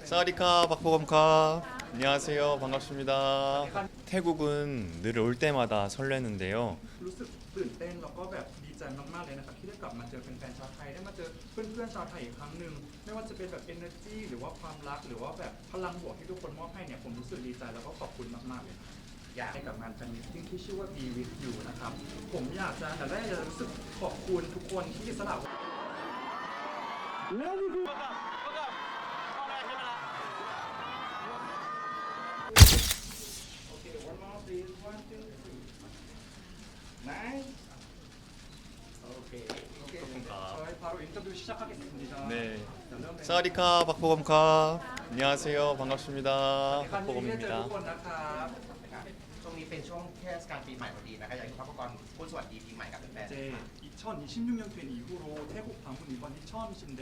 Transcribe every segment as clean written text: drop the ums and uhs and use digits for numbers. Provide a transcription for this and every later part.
사와디카 박보검카 안녕하세요. 반갑습니다. 태국은 늘 올 때마다 설레는데요. รู้สึกตื่นเต้นแล้วก็แบบดีใจมากๆเลยนะครับที่ได้กลับมาเจอแฟนๆชาวไทยได้มาเจอเพื่อนๆชาวไทยอีกครั้งหนึ่งไม่ว่าจะเป็นแบบ energy หรือว่าความรักหรือว่าแบบพลังบวกที่ทุกคนมอบให้เนี่ยผมรู้สึกดีใจแล้วก็ขอบคุณมากๆเลยครับอยากให้กับงานแฟนมิตติ้งที่ชื่อว่า Be With You นะครับผมอยากจะแต่แรกจะรู้สึกขอบคุณทุกคนที่สละ Okay, one more please. One, two, three. Nice. Okay. Okay. 저희 바로 인터뷰 시작하겠습니다. 네. 자, 그러면 사와디카 박보검카 안녕하세요. 반갑습니다. ในครั้งนี้ได้เจอทุก 박보검입니다. คนนะครับ ช่วงนี้เป็นช่วงเทศกาลปีใหม่พอดีนะครับอยากให้พระกรพูดสวัสดีปีใหม่กับแฟน 이제 2026년 된 이후로 태국 방문 이번이 처음이신데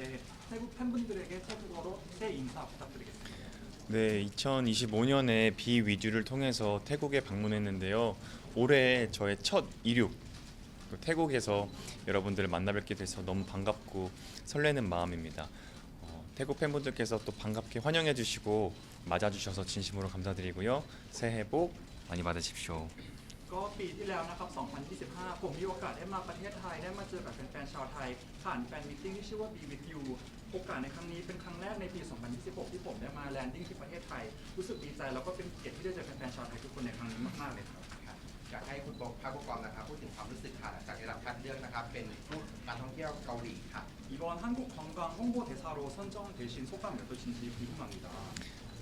태국 팬분들에게 태국어로 새 인사 부탁드리겠습니다. 네, 2025년에 비위주를 통해서 태국에 방문했는데요. 올해 저의 첫 이륙 태국에서 여러분들을 만나뵙게 돼서 너무 반갑고 설레는 마음입니다. 태국 팬분들께서 또 반갑게 환영해 주시고 맞아 주셔서 진심으로 감사드리고요. 새해 복 많이 받으십시오. ก็ปีที่แล้วนะครับ 2025 ผมมีโอกาสได้มาประเทศไทยได้มาเจอกับแฟนๆชาวไทยผ่านแฟนมิตติ้งที่ชื่อว่า Be With You โอกาสในครั้งนี้เป็นครั้งแรกในปี 2026 ที่ผมได้มาแลนดิ้งที่ประเทศไทยรู้สึกดีใจแล้วก็เป็นเกียรติที่ได้เจอแฟนๆชาวไทยทุกคนในครั้งนี้มากๆเลยครับ ๆครับอยากให้คุณพระกรนะครับพูดถึงความรู้สึกค่ะหลังจากได้รับคัดเลือกนะครับเป็นผู้การท่องเที่ยวเกาหลีค่ะ 이번 한국 관광 홍보 대사로 선정되신 소감이 어떠신지 궁금합니다.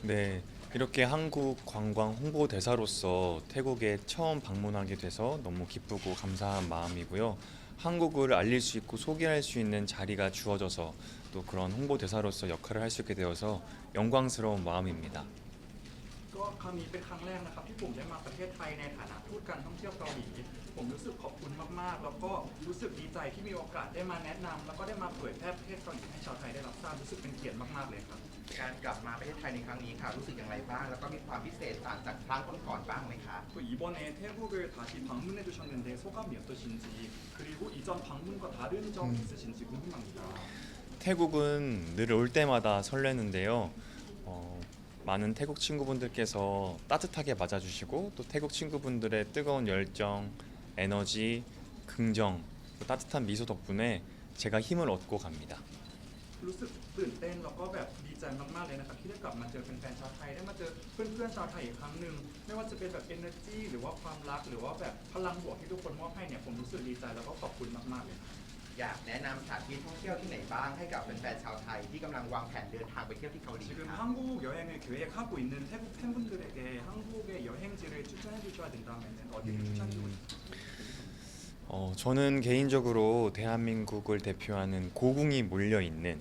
네, 이렇게 한국 관광 홍보 대사로서 태국에 처음 방문하게 돼서 너무 기쁘고 감사한 마음이고요. 한국을 알릴 수 있고 소개할 수 있는 자리가 주어져서 또 그런 홍보 대사로서 역할을 할 수 있게 되어서 영광스러운 마음입니다. ก็ครั้งนี้เป็นครั้งแรกนะครับที่ผมได้มาประเทศไทยในฐานะทูตการท่องเที่ยวเกาหลีผมรู้สึกขอบคุณมากๆแล้วก็รู้สึกดีใจที่มีโอกาสได้มาแนะนำแล้วก็ได้มาเผยแพร่ประเทศเกาหลีให้ชาวไทยได้รับทราบรู้สึกเป็นเกียรติมากๆเลยครับ การกลับมาประเทศไทยในครั้งนี้ค่ะรู้สึกอย่างไรบ้างแล้วก็มีความพิเศษต่างจากครั้งก่อนๆบ้างไหมคะ 또 이번에 태국을 다시 방문해 주셨는데 소감이 어떠신지 그리고 이전 방문과 다른 점 있으신지 궁금합니다. 태국은 늘 올 때마다 설레는데요. 많은 태국 친구분들께서 따뜻하게 맞아주시고 또 태국 친구분들의 뜨거운 열정, 에너지, 긍정, 또 따뜻한 미소 덕분에 제가 힘을 얻고 갑니다. รู้สึกตื่นเต้นแล้วก็แบบดีใจมากๆเลยนะครับที่ได้กลับมาเจอแฟนๆชาวไทยได้มาเจอเพื่อนๆชาวไทยอีกครั้งหนึ่งไม่ว่าจะเป็นแบบ energy หรือว่าความรักหรือว่าแบบพลังบวกที่ทุกคนมอบให้เนี่ยผมรู้สึกดีใจแล้วก็ขอบคุณมากๆเลยครับ อยากแนะนำสถานที่ท่องเที่ยวที่ไหนบ้างให้กับแฟนๆชาวไทยที่กำลังวางแผนเดินทางไปเที่ยวที่เกาหลี 지금 ครับ 한국 여행을 계획하고 있는 태국 팬분들에게 한국의 여행지를 추천해 주셔야 된다면 어디를 추천해 주고 싶으세요? 저는 개인적으로 대한민국을 대표하는 고궁이 몰려 있는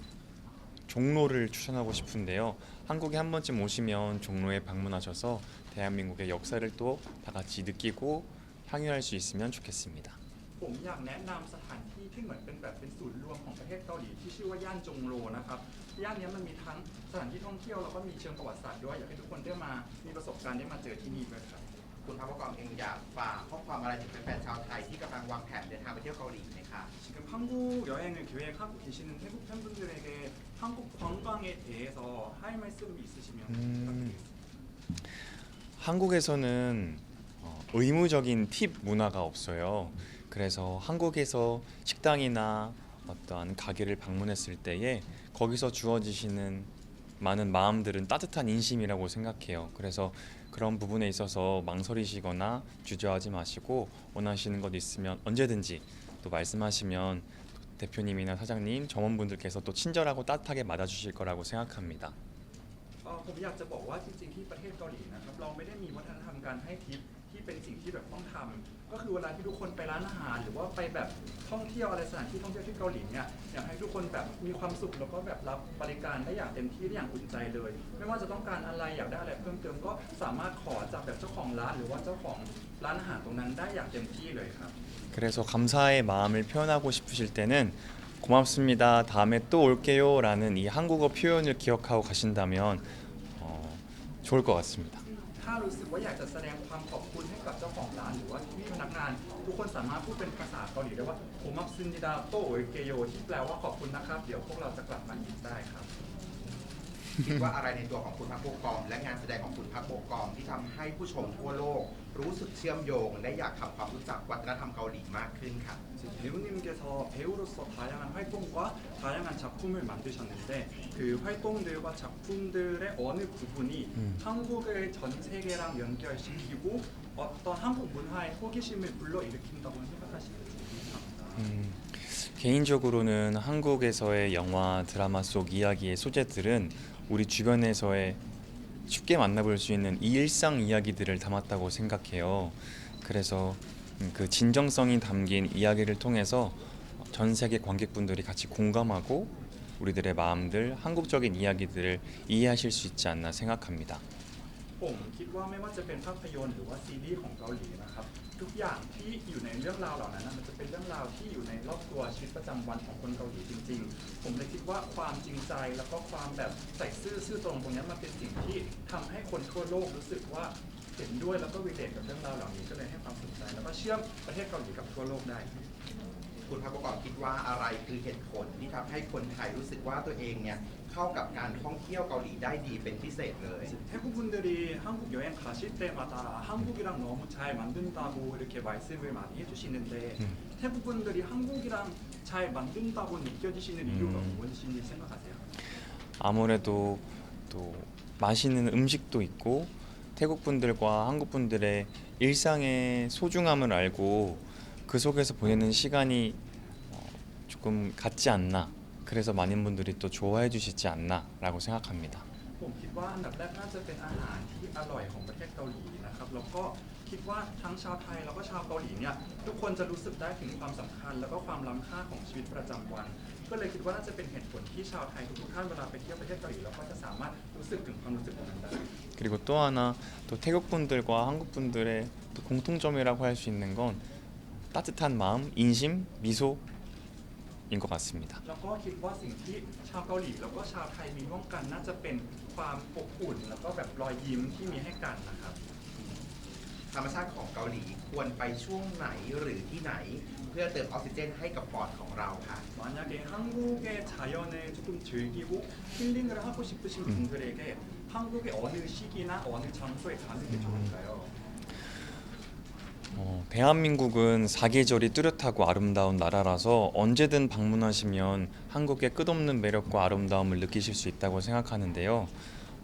종로를 추천하고 싶은데요. 한국에 한 번쯤 오시면 종로에 방문하셔서 대한민국의 역사를 또 다 같이 느끼고 향유할 수 있으면 좋겠습니다. ผมอยากแนะนำสถานที่ที่เหมือนเป็นแบบเป็นศูนย์รวมของประเทศเกาหลีที่ชื่อว่าย่านจงโรนะครับย่านนี้มันมีทั้งสถานที่ท่องเที่ยวแล้วก็มีเชิงประวัติศาสตร์ด้วยอยากให้ทุกคนได้มามีประสบการณ์ได้มาเจอที่นี่ด้วยครับ คุณพระกรเองอยากฝากข้อความอะไรถึงแฟนๆชาวไทยที่กำลังวางแผนเดินทางไปเที่ยวเกาหลีไหมคะ 지금 한국 여행을 계획하고 계시는 태국 팬분들에게 한국 관광에 대해서 할 말씀이 있으시면 부탁드리겠습니다. 한국에서는 의무적인 팁 문화가 없어요. 그래서 한국에서 식당이나 어떠한 가게를 방문했을 때에 거기서 주어지시는 많은 마음들은 따뜻한 인심이라고 생각해요. 그래서 그런 부분에 있어서 망설이시거나 주저하지 마시고 원하시는 것 있으면 언제든지 또 말씀하시면 대표님이나 사장님, 점원분들께서 또 친절하고 따뜻하게 맞아주실 거라고 생각합니다. ผมอยากจะบอกว่าจริงๆที่ประเทศเกาหลีนะครับเราไม่ได้มีวัฒนธรรมการให้ทิปที่เป็นสิ่งที่แบบต้องทำก็คือเวลาที่ทุกคนไปร้านอาหารหรือว่าไปแบบท่องเที่ยวอะไรสถานที่ท่องเที่ยวที่เกาหลีเนี่ยอยากให้ทุกคนแบบมีความสุขแล้วก็แบบรับบริการได้อย่างเต็มที่เลยครับ 그래서 감사의 마음을 표현하고 싶으실 때는 고맙습니다. 다음에 또 올게요라는 이 한국어 표현을 기억하고 가신다면 좋을 것 같습니다. ถ้ารู้สึกว่าอยากจะแสดงความขอบคุณให้กับเจ้าของร้านหรือว่าพี่พนักงานทุกคนสามารถพูดเป็นภาษาเกาหลีได้ว่าโคมับซึนดิดาโตโอเกโยที่แปลว่าขอบคุณนะครับเดี๋ยวพวกเราจะกลับมาอีกได้ครับ คิดว่าอะไรในตัวของคุณพักโบกอมและงานแสดงของคุณพักโบกอมที่ทำให้ผู้ชมทั่วโลกรู้สึกเชื่อมโยงและอยากทำความรู้จักวัฒนธรรมเกาหลีมากขึ้นค่ะ 배우님께서 배우로서 다양한 활동과 다양한 작품을 만드셨는데 그 활동들과 작품들의 어느 부분이 한국을 전 세계랑 연결시키고 어떤 한국 문화의 호기심을 불러일으킨다고 생각하시는지 궁금합니다. 개인적으로는 한국에서의 영화, 드라마 속 이야기의 소재들은 우리 주변에서의 쉽게 만나볼 수 있는 이 일상 이야기들을 담았다고 생각해요. 그래서 그 진정성이 담긴 이야기를 통해서 전 세계 관객분들이 같이 공감하고 우리들의 마음들, 한국적인 이야기들을 이해하실 수 있지 않나 생각합니다. ผมคิดว่าไม่ว่าจะเป็นภาพยนตร์หรือว่าซีรีส์ของเกาหลีนะครับทุกอย่างที่อยู่ในเรื่องราวเหล่านั้นมันจะเป็นเรื่องราวที่อยู่ในรอบตัวชีวิตประจำวันของคนเกาหลีจริงๆผมเลยคิดว่าความจริงใจแล้วก็ความแบบใส่ซื่อตรงตรงนี้มันเป็นสิ่งที่ทำให้คนทั่วโลกรู้สึกว่าเห็นด้วยแล้วก็รีเลทกับเรื่องราวเหล่านี้ก็เลยให้ความสนใจแล้วก็เชื่อมประเทศเกาหลีกับทั่วโลกได้ คุณพักโบกอมคิดว่าอะไรคือเหตุผลที่ทำให้คนไทยรู้สึกว่าตัวเองเนี่ยเข้ากับการท่องเที่ยวเกาหลีได้ดีเป็นพิเศษเลย 태국 분들이 한국 여행 가실 때마다 한국이랑 너무 잘 만든다고 이렇게 말씀을 많이 해주시는데 태국 분들이 한국이랑 잘 만든다고 느껴지시는 이유가 무엇인지 생각하세요? 아무래도 또 맛있는 음식도 있고 태국 분들과 한국 분들의 일상의 소중함을 알고 그 속에서 보내는 시간이 조금 같지 않나. 그래서 많은 분들이 또 좋아해 주시지 않나라고 생각합니다. ผมคิดว่าอันดับแรกน่าจะเป็นอาหารที่อร่อยของประเทศเกาหลีนะครับแล้วก็คิดว่าทั้งชาวไทยแล้วก็ชาวเกาหลีเนี่ยทุกคนจะรู้สึกได้ถึงความสำคัญแล้วก็ความล้ำค่าของชีวิตประจำวันก็เลยคิดว่าน่าจะเป็นเหตุผลที่ชาวไทยทุกๆท่านเวลาไปเที่ยวประเทศเกาหลีเราก็จะสามารถรู้สึกถึงความรู้สึกนั้นได้ 그리고 또 하나 또 태국 분들과 한국 분들의 또 공통점이라고 할 수 있는 건 따뜻한 마음, 인심, 미소인 것 같습니다. แล้วก็คิดว่าสิ่งที่ชาวเกาหลีแล้วก็ชาวไทยมีร่วมกันน่าจะเป็นความอบอุ่นแล้วก็แบบรอยยิ้มที่มีให้กันนะครับ ธรรมชาติของเกาหลีควรไปช่วงไหนหรือที่ไหน เพื่อเติมออกซิเจนให้กับปอดของเราค่ะ 만약에 한국의 자연을 조금 즐기고 힐링을 하고 싶으신 분들에게 한국의 어느 시기나 어느 장소에 가는 게 좋을까요? 대한민국은 사계절이 뚜렷하고 아름다운 나라라서 언제든 방문하시면 한국의 끝없는 매력과 아름다움을 느끼실 수 있다고 생각하는데요.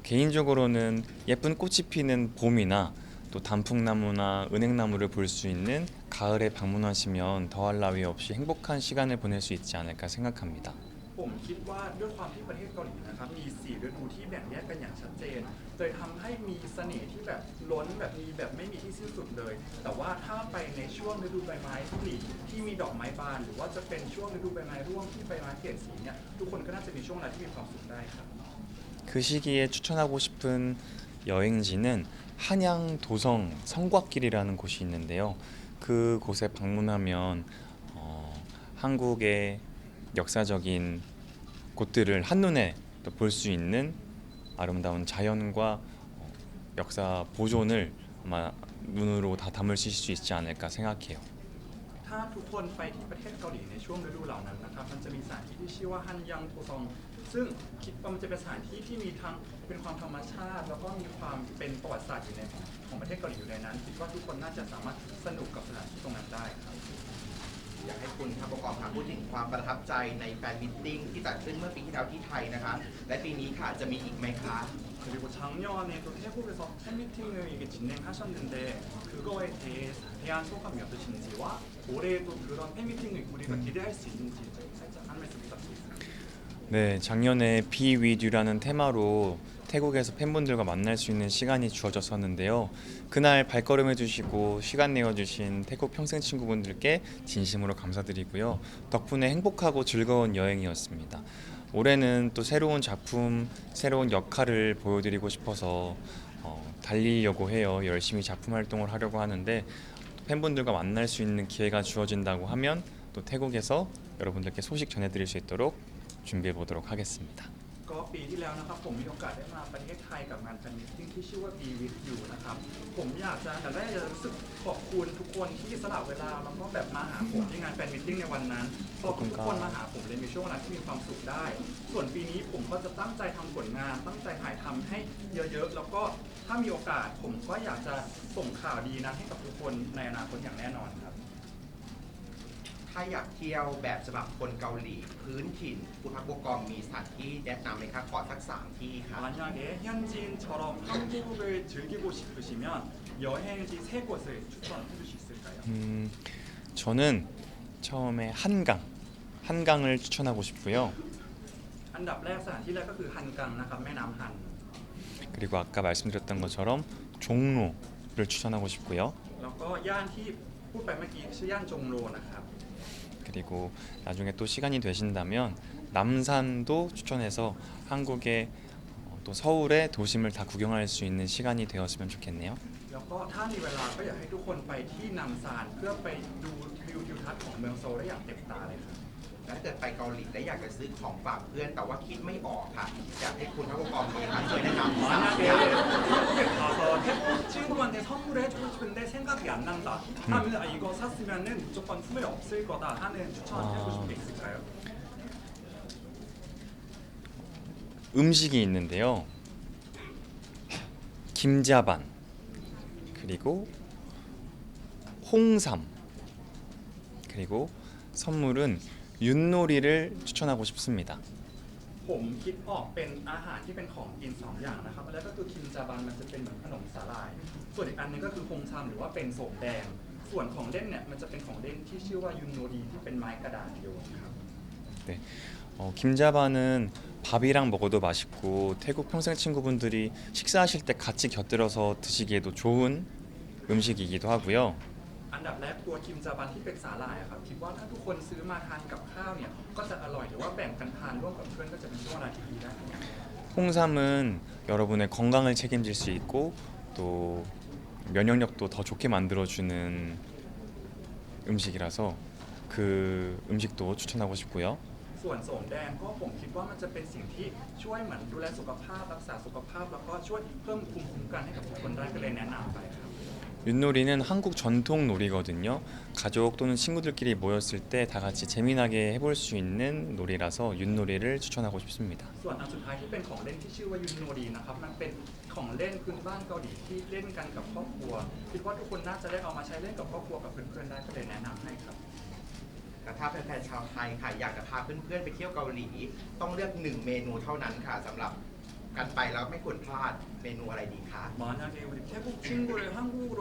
개인적으로는 예쁜 꽃이 피는 봄이나 또 단풍나무나 은행나무를 볼 수 있는 가을에 방문하시면 더할 나위 없이 행복한 시간을 보낼 수 있지 않을까 생각합니다. ผมคิดว่าด้วยความที่ประเทศเกาหลีนะครับมี4ฤดูที่แบ่งแยกกันอย่างชัดเจนเลยทำให้มีเสน่ห์ที่แบบล้นแบบมีแบบไม่มีที่สิ้นสุดเลย แต่ว่าถ้าไปในช่วงฤดูใบไม้ผลิที่มีดอกไม้บานหรือว่าจะเป็นช่วงฤดูใบไม้ร่วงที่ใบไม้เปลี่ยนสีเนี่ยทุกคนก็น่าจะมีช่วงเวลาที่มีความสุขได้ครับ 그 시기에 추천하고 싶은 여행지는 한양 도성 성곽길이라는 곳이 있는데요. 그 곳에 방문하면 한국의 역사적인 곳들을 한눈에 볼 수 있는 아름다운 자연과 역사 보존을 아마 눈으로 다 담으실 수 있지 않을까 생각해요. ถ้าทุกคนไปที่ประเทศเกาหลีในช่วงฤดูเหล่านั้นนะครับมันจะมีสถานที่ที่ชื่อว่าฮันยังโทซองซึ่งคิดว่ามันจะเป็นสถานที่ที่มีทั้งเป็นความธรรมชาติแล้วก็มีความเป็นประวัติศาสตร์อยู่ในของประเทศเกาหลีอยู่ในนั้นคิดว่าทุกคนน่าจะสามารถสนุกกับสถานที่ตรงนั้นได้ครับ อยากให้คุณพักโบกอมค่ะพูดถึงความประทับใจในแฟนมิตติ้งที่จัดขึ้นเมื่อปีที่แล้วที่ไทยนะคะและปีนี้ค่ะจะมีอีกไหมคะ 그리고 작년에 또 태국에서 팬미팅을 이게 진행하셨는데 그거에 대한 소감이 어떠신지와 올해도 그런 팬미팅을 우리가 기대할 수 있는지 살짝 한 말씀 부탁드리겠습니다. 네, 작년에 Be With You라는 테마로 태국에서 팬분들과 만날 수 있는 시간이 주어졌었는데요. 그날 발걸음해 주시고 시간 내어 주신 태국 평생 친구분들께 진심으로 감사드리고요. 덕분에 행복하고 즐거운 여행이었습니다. 올해는 또 새로운 작품, 새로운 역할을 보여드리고 싶어서 달리려고 해요. 열심히 작품 활동을 하려고 하는데 팬분들과 만날 수 있는 기회가 주어진다고 하면 또 태국에서 여러분들께 소식 전해드릴 수 있도록 준비해 보도록 하겠습니다. ก็ ปีที่แล้วนะครับผมมีโอกาสได้มาประเทศไทยกับงานแฟนมิตติ้งที่ชื่อว่า Be With You นะครับผมอยากจะแต่แรกจะรู้สึกขอบคุณทุกคนที่สละเวลาแล้วก็แบบมาหาผมที่งานแฟนมิตติ้งในวันนั้นขอบคุณทุกคนมาหาผมเลยในช่วงเวลาที่มีความสุขได้ ส่วนปีนี้ผมก็จะตั้งใจทำผลงานตั้งใจถ่ายทำให้เยอะๆแล้วก็ถ้ามีโอกาสผมก็อยากจะส่งข่าวดีนั้นให้กับทุกคนในอนาคตอย่างแน่นอนครับ ถ้าอยากเที่ยวแบบฉบับคนเกาหลีพื้นถิ่นคุณพักโบกอมมีสถานที่แนะนำไหมคะขอสัก3 ที่ค่ะ 만약에 현지인처럼 한국을 즐기고 싶으시면 여행지 3곳을 추천해 주실 수 있을까요? 저는 처음에 한강을 추천하고 싶고요. อันดับแรกสถานที่แรกก็คือฮันกังนะครับแม่น้ำฮัน 그리고 아까 말씀드렸던 것처럼 종로를 추천하고 싶고요. แล้วก็ย่านที่พูดไปเมื่อกี้ชื่อย่านจงโรนะครับ 그리고 나중에 또 시간이 되신다면 남산도 추천해서 한국의 또 서울의 도심을 다 구경할 수 있는 시간이 되었으면 좋겠네요. แล้วก็ถ้ามีเวลาก็อยากให้ทุกคนไปที่นำซานเพื่อไปดูวิวทิวทัศน์ของเมืองโซลได้อย่างเต็มตาเลยครับ ถ้าเกิดไปเกาหลีและอยากจะซื้อของฝากเพื่อนแต่ว่าคิดไม่ออกค่ะ อยากให้คุณพักโบกอมมีค่ะช่วยแนะนำ3 อย่าง 한국에 가서 태국 친구한테 선물을 해주고 싶은데 생각이 안 난다 하면 이거 샀으면은 무조건 후회 없을 거다 하는 추천해주신 게 있을까요? 음식이 있는데요. 김자반 그리고 홍삼 그리고 선물은 윷놀이를 추천하고 싶습니다. ผมคิดออกเป็นอาหารที่เป็นของกิน2 อย่างนะครับแล้วก็คือคิมจาบันมันจะเป็นเหมือนขนมสาหร่าย ส่วนอีกอันนึงก็คือฮงซัมหรือว่าเป็นโสมแดง ส่วนของเล่นเนี่ยมันจะเป็นของเล่นที่ชื่อว่ายุนโนดีที่เป็นไม้กระดาษโยนครับ 네, 김자반은 밥이랑 먹어도 맛있고 태국 평생 친구분들이 식사하실 때 같이 곁들여서 드시기에도 좋은 음식이기도 하고요. อันดับแรกตัวคิมจาบันที่เป็นสาหร่ายอะครับคิดว่าถ้าทุกคนซื้อมาทานกับข้าวเนี่ยก็จะอร่อยหรือว่าแบ่งกันทานร่วมกับเพื่อนก็จะเป็นช่วงเวลาที่ดีได้ 홍삼은 여러분의 건강을 책임질 수 있고 또 면역력도 더 좋게 만들어주는 음식이라서 그 음식도 추천하고 싶고요. ส่วนโสมแดงก็ผมคิดว่ามันจะเป็นสิ่งที่ช่วยเหมือนดูแลสุขภาพรักษาสุขภาพแล้วก็ช่วยเพิ่มภูมิคุ้มกันให้กับทุกคนได้ก็เลยแนะนำไปครับ 윷놀이는 한국 전통 놀이거든요. 가족 또는 친구들끼리 모였을 때 다 같이 재미나게 해볼 수 있는 놀이라서 윷놀이를 추천하고 싶습니다. ส่วนอันสุดท้ายที่เป็นของเล่นที่ชื่อว่ายุนโนดีนะครับมันเป็นของเล่นพื้นบ้านเกาหลีที่เล่นกันกับครอบครัวคิดว่าทุกคนน่าจะได้เอามาใช้เล่นกับครอบครัวกับเพื่อนๆได้ก็เลยแนะนำให้ครับ แต่ถ้าแฟนๆชาวไทยค่ะอยากจะพาเพื่อนๆไปเที่ยวเกาหลี ต้องเลือก1 เมนูเท่านั้นค่ะสำหรับการไปแล้วไม่ควรพลาดเมนูอะไรดีคะ 만약에 우리 태국 친구를 한국으로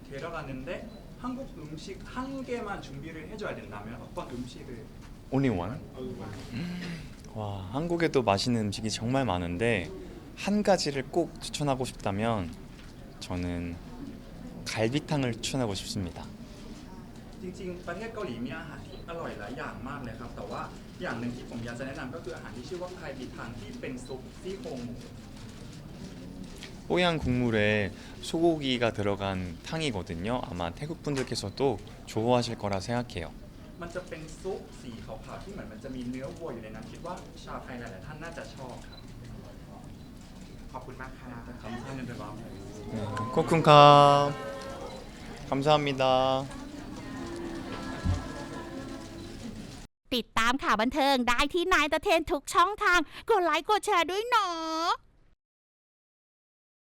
데려갔는데 한국 음식 한 개만 준비를 해줘야 된다면 어떤 음식을 Only one? 와, 한국에도 맛있는 음식이 정말 많은데 한 가지를 꼭 추천하고 싶다면 저는 갈비탕을 추천하고 싶습니다. จริงๆประเทศเกาหลีมีอาหารที่อร่อยหลายอย่างมากเลยครับแต่ว่าอย่างหนึ่งที่ผมอยากจะแนะนำก็คืออาหารที่ชื่อว่าไคบิทังที่เป็นซุปซี่โครงหมู 뽀얀 국물에 소고기가 들어간 탕이거든요. 아마 태국 분들께서도 좋아하실 거라 생각해요. มันจะเป็นซุปสีขาวๆที่เหมือนมันจะมีเนื้อวัวอยู่ในนั้นคิดว่าชาวไทยหลายๆท่านน่าจะชอบครับ ขอบคุณมากค่ะ 감사합니다. 네, 코쿤캅 감사합니다. ติดตามข่าวบันเทิงได้ที่นายตะเทนทุกช่องทาง กดไลค์กดแชร์ด้วยเนาะ